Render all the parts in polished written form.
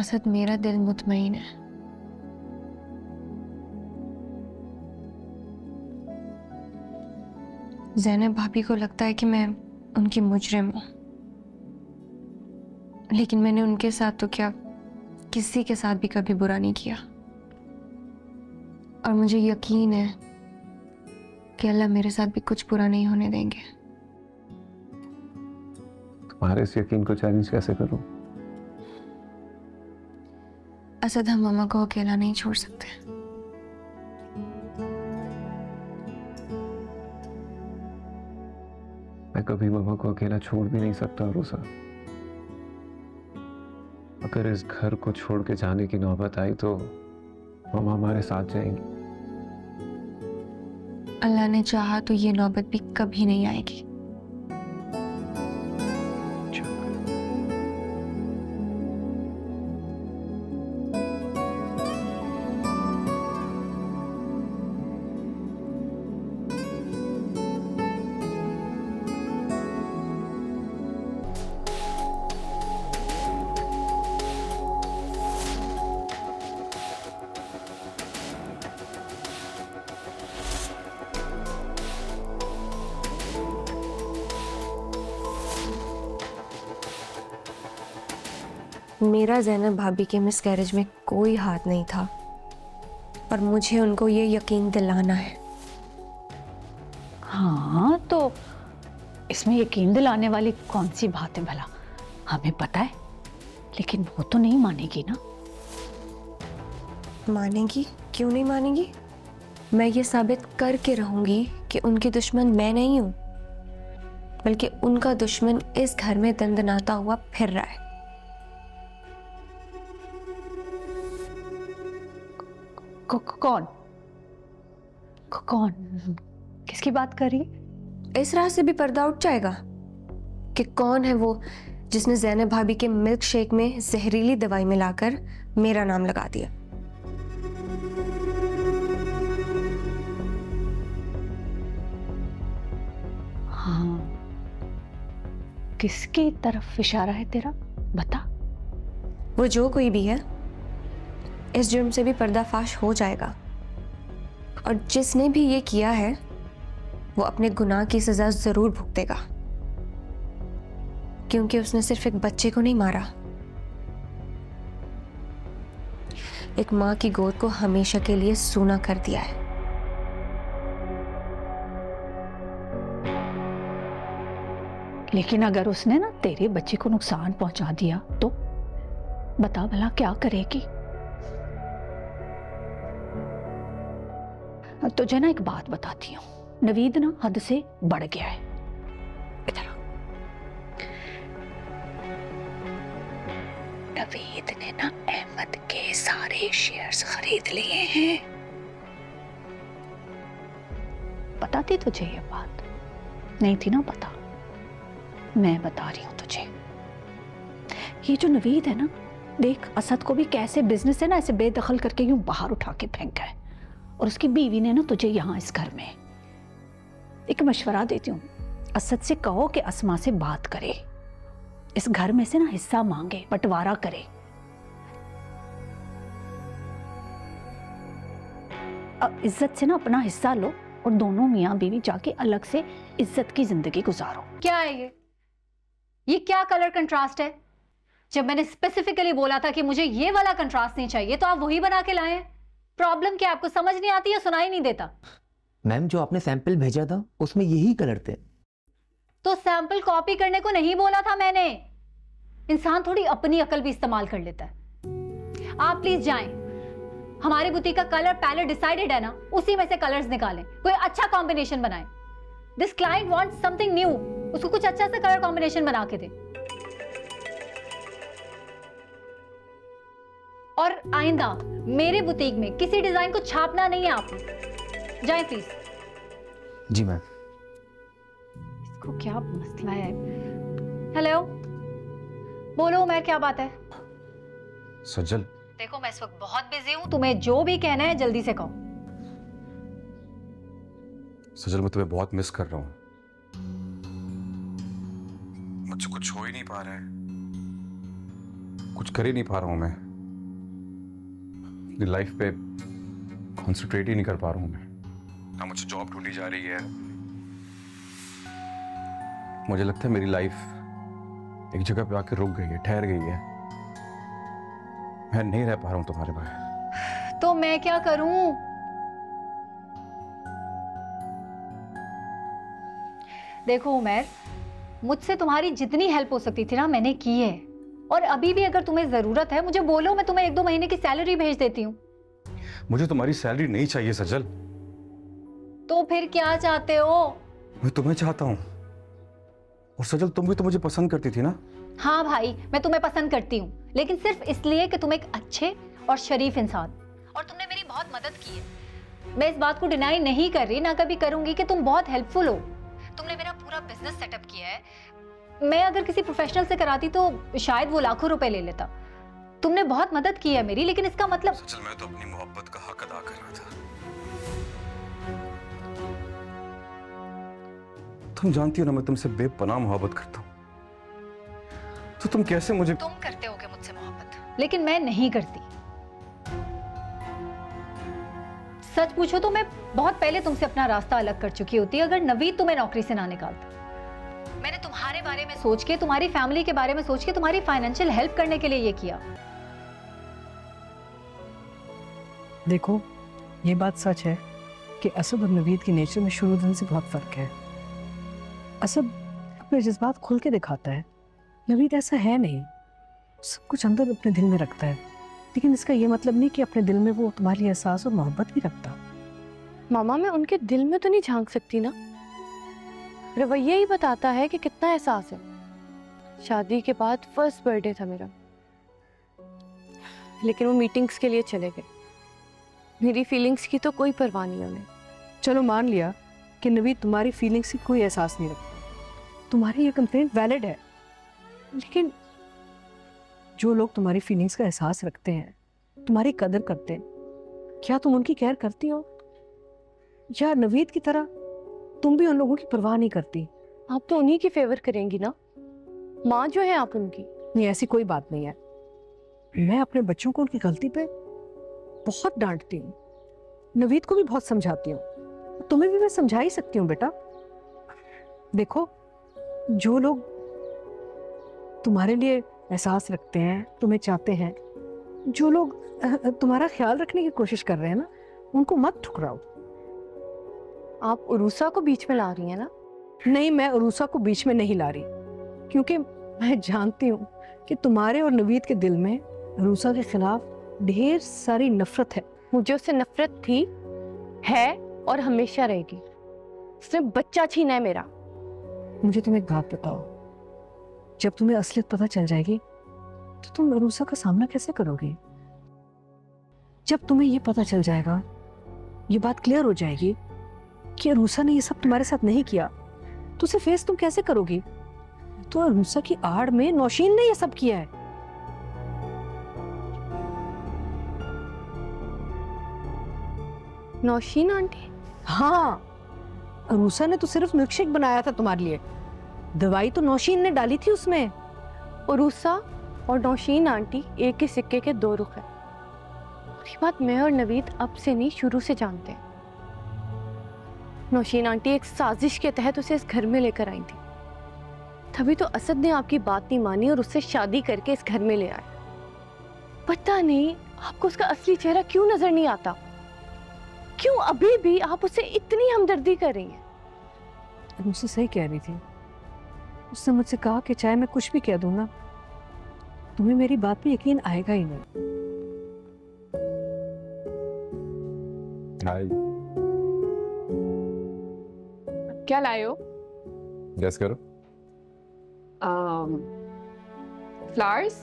असद, मेरा दिल मुतमईन है। ज़ैनब भाभी को लगता है कि मैं उनकी मुजरिम हूं, लेकिन मैंने उनके साथ तो क्या, किसी के साथ भी कभी बुरा नहीं किया। और मुझे यकीन है कि अल्लाह मेरे साथ भी कुछ बुरा नहीं होने देंगे। तुम्हारे इस यकीन को चैलेंज कैसे करूं? असद, हम मामा को अकेला नहीं छोड़ सकते। मैं कभी मामा को अकेला छोड़ भी नहीं सकता रोसा। अगर इस घर को छोड़ के जाने की नौबत आई तो मामा हमारे साथ जाएंगी। अल्लाह ने चाहा तो ये नौबत भी कभी नहीं आएगी। मेरा ज़ैनब भाभी के मिसकैरेज में कोई हाथ नहीं था और मुझे उनको ये यकीन दिलाना है। हाँ, तो इसमें यकीन दिलाने वाली कौन सी बात है भला? हमें पता है, लेकिन वो तो नहीं मानेगी ना। मानेगी? क्यों नहीं मानेगी? मैं ये साबित करके रहूंगी कि उनकी दुश्मन मैं नहीं हूं, बल्कि उनका दुश्मन इस घर में दंदनाता हुआ फिर रहा है। कौन? कौन? किसकी बात कर रही है? इस राह से भी पर्दा उठ जाएगा कि कौन है वो जिसने ज़ैनब भाभी के मिल्क शेक में जहरीली दवाई मिलाकर मेरा नाम लगा दिया। हाँ, किसकी तरफ इशारा है तेरा? बता। वो जो कोई भी है, इस जुर्म से भी पर्दाफाश हो जाएगा और जिसने भी ये किया है वो अपने गुनाह की सजा जरूर भुगतेगा, क्योंकि उसने सिर्फ एक बच्चे को नहीं मारा, एक मां की गोद को हमेशा के लिए सूना कर दिया है। लेकिन अगर उसने ना तेरे बच्चे को नुकसान पहुंचा दिया तो बता भला क्या करेगी? तुझे ना एक बात बताती हूँ, नवीद ना हद से बढ़ गया है। इधर नवीद ने ना अहमद के सारे शेयर्स खरीद लिए हैं। पता थी तुझे ये बात? नहीं थी ना पता? मैं बता रही हूँ तुझे। ये जो नवीद है ना, देख असद को भी कैसे बिजनेस है ना ऐसे बेदखल करके यूं बाहर उठा के फेंका है, और उसकी बीवी ने ना तुझे यहां इस घर में। एक मशवरा देती हूँ, असद से कहो कि अस्मा से बात करे, इस घर में से ना हिस्सा मांगे, बंटवारा करे। अब इज्जत से ना अपना हिस्सा लो और दोनों मियाँ बीवी जाके अलग से इज्जत की जिंदगी गुजारो। क्या है ये क्या कलर कंट्रास्ट है? जब मैंने स्पेसिफिकली बोला था कि मुझे ये वाला कंट्रास्ट नहीं चाहिए तो आप वही बना के लाए हैं। प्रॉब्लम क्या, आपको समझ नहीं आती या सुनाई नहीं देता? मैम, जो आपने सैंपल भेजा था उसमें यही कलर थे। तो सैंपल कॉपी करने को नहीं बोला था मैंने। इंसान थोड़ी अपनी अकल भी इस्तेमाल कर लेता है। आप प्लीज जाएं, हमारी बुटीक का कलर पैलेट डिसाइडेड है ना, उसी में से कलर्स निकालें, कोई अच्छा कॉम्बिनेशन बनाएं। This client wants something new, उसको कुछ अच्छा सा कलर कॉम्बिनेशन बना के दे। और आइंदा मेरे बुटीक में किसी डिजाइन को छापना नहीं है आपने। जाएं प्लीज। Ji ma'am. इसको क्या मसला है? हेलो, बोलो उमर, क्या बात है? सज्जल, देखो मैं इस वक्त बहुत बिजी हूं, तुम्हें जो भी कहना है जल्दी से कहो। सज्जल, मैं तुम्हें बहुत मिस कर रहा हूं। मुझसे कुछ हो ही नहीं पा रहा है, कुछ कर ही नहीं पा रहा हूं मैं। अपनी लाइफ पे कॉन्सेंट्रेट ही नहीं कर पा रहा हूँ मैं। ना मुझे जॉब ढूंढी जा रही है, मुझे लगता है मेरी लाइफ एक जगह पे आके रुक गई है, ठहर गई है। मैं नहीं रह पा रहा हूँ तुम्हारे बगैर। तो मैं क्या करूं? देखो उमर, मुझसे तुम्हारी जितनी हेल्प हो सकती थी ना मैंने की है, और अभी भी अगर तुम्हें जरूरत है मुझे बोलो, मैं तुम्हें 1-2 महीने की सैलरी भेज देती हूँ। मुझे तुम्हारी सैलरी नहीं चाहिए सजल। तो फिर क्या चाहते हो? मैं तुम्हें चाहता हूँ। और सजल, तुम भी तो मुझे पसंद करती थी ना? हाँ भाई, मैं तुम्हें पसंद करती हूँ, लेकिन सिर्फ इसलिए कि तुम एक अच्छे और शरीफ इंसान, और तुमने मेरी बहुत मदद की है। मैं इस बात को डिनाई नहीं कर रही, ना कभी करूंगी कि तुम बहुत हेल्पफुल हो। तुमने मेरा पूरा बिजनेस सेटअप किया है। मैं अगर किसी प्रोफेशनल से कराती तो शायद वो लाखों रुपए ले लेता। तुमने बहुत मदद की है मेरी, लेकिन इसका मतलब सजल, मैं तो अपनी मोहब्बत का हक अदा कर रहा था। तुम जानती हो ना मैं तुमसे बेपनाह मोहब्बत करता हूँ, तो तुम कैसे मुझे... तुम करते होगे मुझसे मोहब्बत, लेकिन मैं नहीं करती। सच पूछो तो मैं बहुत पहले तुमसे अपना रास्ता अलग कर चुकी होती अगर नवीद तुम्हें नौकरी से ना निकालता। मैंने तुम्हारे बारे में सोच के, तुम्हारी फैमिली के बारे में सोच के, तुम्हारी फाइनेंशियल हेल्प करने के लिए ये किया। देखो, ये बात सच है कि असद और नवीद की नेचर में शुरू दिन से बहुत फर्क है। असद अपने जज्बात खुल के दिखाता है, नवीद ऐसा है नहीं, सब कुछ अंदर अपने दिल में रखता है। लेकिन इसका ये मतलब नहीं कि अपने दिल में वो तुम्हारे लिए एहसास और मोहब्बत भी रखता। मामा, मैं उनके दिल में तो नहीं झांक सकती ना, रवैया ही बताता है कि कितना एहसास है। शादी के बाद फर्स्ट बर्थडे था मेरा, लेकिन वो मीटिंग्स के लिए चले गए। मेरी फीलिंग्स की तो कोई परवाह नहीं उन्हें। चलो मान लिया कि नवीद तुम्हारी फीलिंग्स की कोई एहसास नहीं रखता, तुम्हारी ये कंप्लेंट वैलिड है, लेकिन जो लोग तुम्हारी फीलिंग्स का एहसास रखते हैं, तुम्हारी कदर करते हैं, क्या तुम उनकी केयर करती हो? या नवीद की तरह तुम भी उन लोगों की परवाह नहीं करती? आप तो उन्हीं की फेवर करेंगी ना, माँ जो है आप उनकी। नहीं, ऐसी कोई बात नहीं है। मैं अपने बच्चों को उनकी गलती पे बहुत डांटती हूँ, नवीद को भी बहुत समझाती हूँ, तुम्हें भी मैं समझा ही सकती हूँ बेटा। देखो, जो लोग तुम्हारे लिए एहसास रखते हैं, तुम्हें चाहते हैं, जो लोग तुम्हारा ख्याल रखने की कोशिश कर रहे हैं ना, उनको मत ठुकराओ। आप उरूसा को बीच में ला रही हैं ना? नहीं, मैं उरूसा को बीच में नहीं ला रही, क्योंकि मैं जानती हूँ कि तुम्हारे और नवीद के दिल में उरूसा के खिलाफ ढेर सारी नफरत है। मुझे उससे नफरत थी, है और हमेशा रहेगी। उसने बच्चा छीना है मेरा। मुझे तुम एक बात बताओ, जब तुम्हें असलियत पता चल जाएगी तो तुम अरूसा का सामना कैसे करोगे? जब तुम्हें ये पता चल जाएगा, ये बात क्लियर हो जाएगी कि अरूसा ने ये सब तुम्हारे साथ नहीं किया, तो उसे फेस तुम कैसे करोगी? तो अरूसा की आड़ में नौशीन ने ये सब किया है। नौशीन आंटी? हाँ, अरूसा ने तो सिर्फ मिल्कशेक बनाया था तुम्हारे लिए, दवाई तो नौशीन ने डाली थी उसमें। उरूसा और नौशीन आंटी एक ही सिक्के के दो रुख हैं। ये बात मैं और नवीद अब से नहीं, शुरू से जानते हैं। नौशीन आंटी एक साजिश के तहत उसे इस घर में लेकर आई थी, तभी तो असद ने आपकी बात नहीं मानी और उससे शादी करके इस घर में ले आया। पता नहीं आपको उसका असली चेहरा क्यों नजर नहीं आता, क्यों अभी भी आप उससे इतनी हमदर्दी कर रही हैं? मुझसे सही कह रही थी, उसने मुझसे कहा कि चाहे मैं कुछ भी कह दूं ना, तुम्हें मेरी बात पे यकीन आएगा ही नहीं। हाय, क्या लाए हो? गेस करो। फ्लावर्स?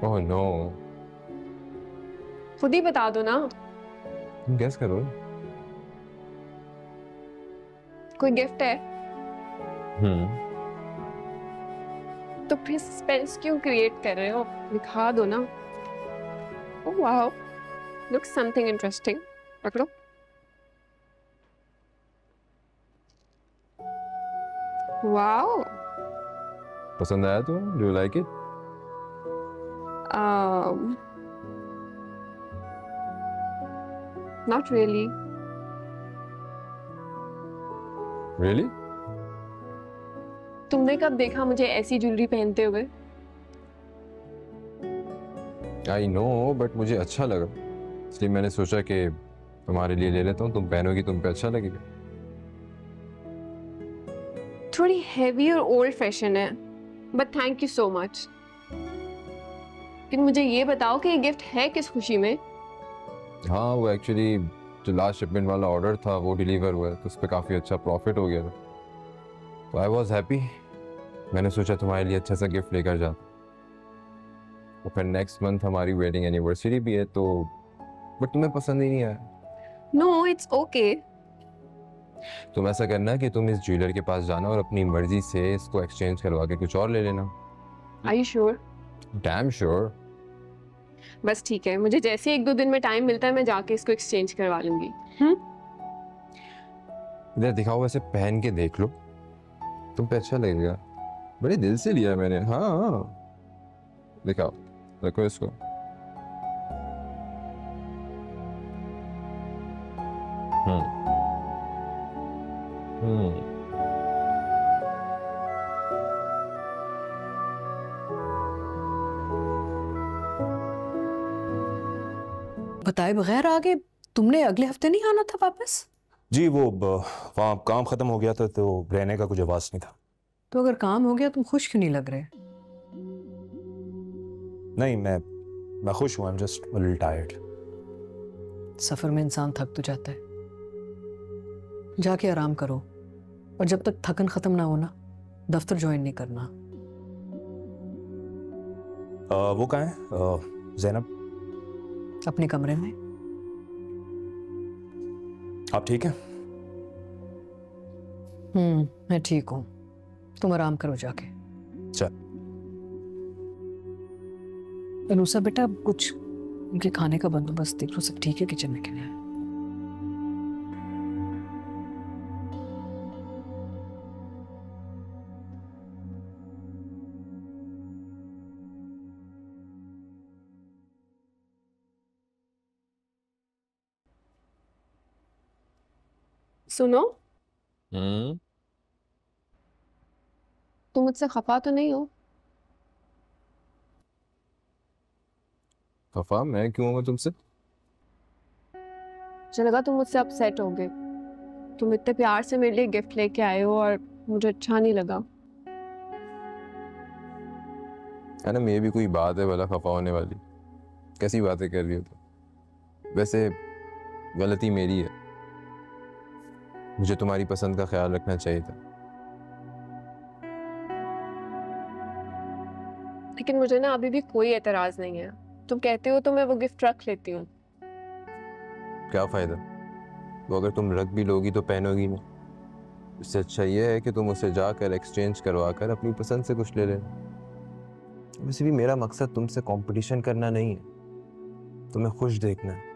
ओह नो, खुद ही बता दो ना। तुम गेस करो। कोई गिफ्ट है? तो फिर सस्पेंस क्यों क्रिएट कर रहे हो? दिखा दो ना। Oh wow, looks something interesting. पकड़ो। वाओ, पसंद आया तो? Do you like it? Not really. Really? तुमने कब देखा मुझे ऐसी ज्वेलरी पहनते हुए? I know, but मुझे अच्छा लगा, इसलिए मैंने सोचा कि तुम्हारे लिए ले लेता हूँ, तुम पहनोगी, तुम पे अच्छा लगेगा। थोड़ी हैवी और ओल्ड फैशन है, but thank you so much. लेकिन मुझे ये बताओ कि ये गिफ्ट है किस खुशी में? हाँ, वो एक्चुअली जो लास्ट शिपमेंट वाला ऑर्डर था वो डिलीवर हुआ है, तो उस पर काफ़ी अच्छा प्रॉफिट हो गया था, तो आई वॉज हैप्पी। मैंने सोचा तुम्हारे लिए अच्छा सा गिफ्ट लेकर जाता। और फिर नेक्स्ट मंथ हमारी वेडिंग एनिवर्सरी भी है, तो बट तुम्हें पसंद ही नहीं आया। No, it's okay. तुम ऐसा करना कि तुम इस ज्वेलर के पास जाना और अपनी मर्जी से इसको एक्सचेंज करवा के कुछ और ले लेना। Are you sure? Damn sure. बस ठीक है, मुझे जैसे 1-2 दिन में टाइम मिलता है मैं जाके इसको एक्सचेंज करवा लूंगी। इधर दिखाओ, वैसे पहन के देख लो, तुम पे अच्छा लगेगा। बड़े दिल से लिया मैंने। हाँ, दिखाओ, देखो इसको। बताए बगैर आगे तुमने अगले हफ्ते नहीं आना था वापस? जी, वो वहाँ काम खत्म हो गया था, तो रहने का कुछ आवाज नहीं था। तो अगर काम हो गया तुम खुश क्यों नहीं लग रहे? नहीं, मैं खुश हूँ। I am just a little tired. सफर में इंसान थक तो जाता है, जाके आराम करो, और जब तक थकन खत्म ना हो ना, दफ्तर ज्वाइन नहीं करना। वो कहाँ है ज़ैनब? अपने कमरे में। आप ठीक हैं? मैं ठीक हूँ, तुम आराम करो जाके। चल। अनुसा बेटा, कुछ उनके खाने का बंदोबस्त देख लो, सब ठीक है किचन में के लिए? सुनो, तुम मुझसे खफा तो नहीं हो? खफा मैं क्यों हूँ तुमसे? मुझे लगा तुम मुझसे अपसेट हो गए। तुम इतने प्यार से मेरे लिए गिफ्ट लेके आए हो और मुझे अच्छा नहीं लगा। है ना, ये भी कोई बात है भला खफा होने वाली? कैसी बातें कर रही हो तुम? वैसे गलती मेरी है, मुझे तुम्हारी पसंद का ख्याल रखना चाहिए था। लेकिन मुझे ना अभी भी कोई एतराज नहीं है। तुम कहते हो तो मैं वो गिफ्ट रख लेती हूँ। क्या फायदा? वो अगर तुम रख भी लोगी तो पहनोगी नहीं। इससे अच्छा ये है कि तुम उसे जाकर एक्सचेंज करवा कर अपनी पसंद से कुछ ले लेना। वैसे भी मेरा मकसद तुमसे कंपटीशन करना नहीं है, तुम्हें खुश देखना है।